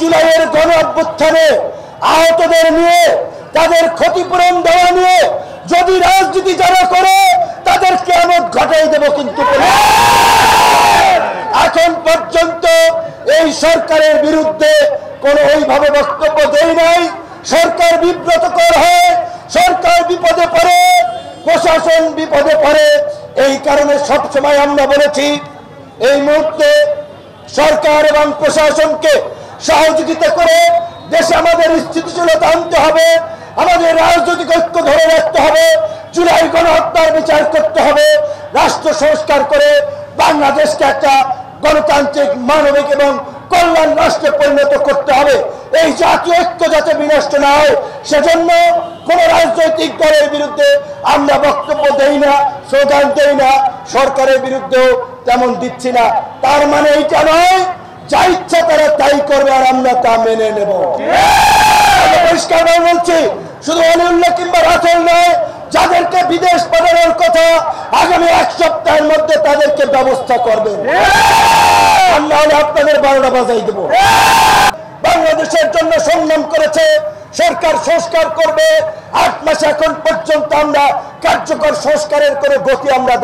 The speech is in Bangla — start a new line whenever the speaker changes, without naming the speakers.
জুলাইয়ের গণ অভ্যুত্থানে আহতদের নিয়ে তাদের ক্ষতিপূরণ দেওয়া নিয়ে যদি রাজনীতি যারা করে তাদের কিয়ামত ঘটাই দেব। কিন্তু এখন পর্যন্ত এই সরকারের বিরুদ্ধে কোনো ওইভাবে বক্তব্য দেই নাই। সরকার বিব্রতকর হয়, সরকার বিপদে পড়ে, প্রশাসন বিপদে পড়ে। এই কারণে সবসময় আমরা বলেছি এই মুহূর্তে সরকার এবং প্রশাসনকে সহযোগিতা করে দেশে আমাদের স্থিতিশীলতা আনতে হবে, আমাদের রাজনৈতিক ঐক্য ধরে রাখতে হবে, জুলাই গণহত্যার বিচার করতে হবে, রাষ্ট্র সংস্কার করে বাংলাদেশকে একটা গণতান্ত্রিক, মানবিক এবং কল্যাণ রাষ্ট্রে পরিণত করতে হবে। এই জাতীয় ঐক্য যাতে বিনষ্ট না হয় সেজন্য কোন রাজনৈতিক দলের বিরুদ্ধে আমরা বক্তব্য দেই না, স্লোগান দেই না, সরকারের বিরুদ্ধেও তেমন দিচ্ছি না। তার মানে এইটা নয় যা ইচ্ছা তারা তাই করবে আর আমরা তা মেনে নেব। পরিষ্কার বলছি, শুধু অনিউল্লাহ কিংবা রাসেল নয়, যাদেরকে বিদেশ পাঠানোর কথা আগামী এক সপ্তাহের মধ্যে তাদেরকে ব্যবস্থা করবেন। আমরা হলে আপনাদের 12টা বাজাই দেব। বাংলাদেশের জন্য সংগ্রাম করেছে, সরকার সংস্কার করবে। 8 মাস এখন পর্যন্ত আমরা কার্যকর সংস্কারের কোনো গতি আমরা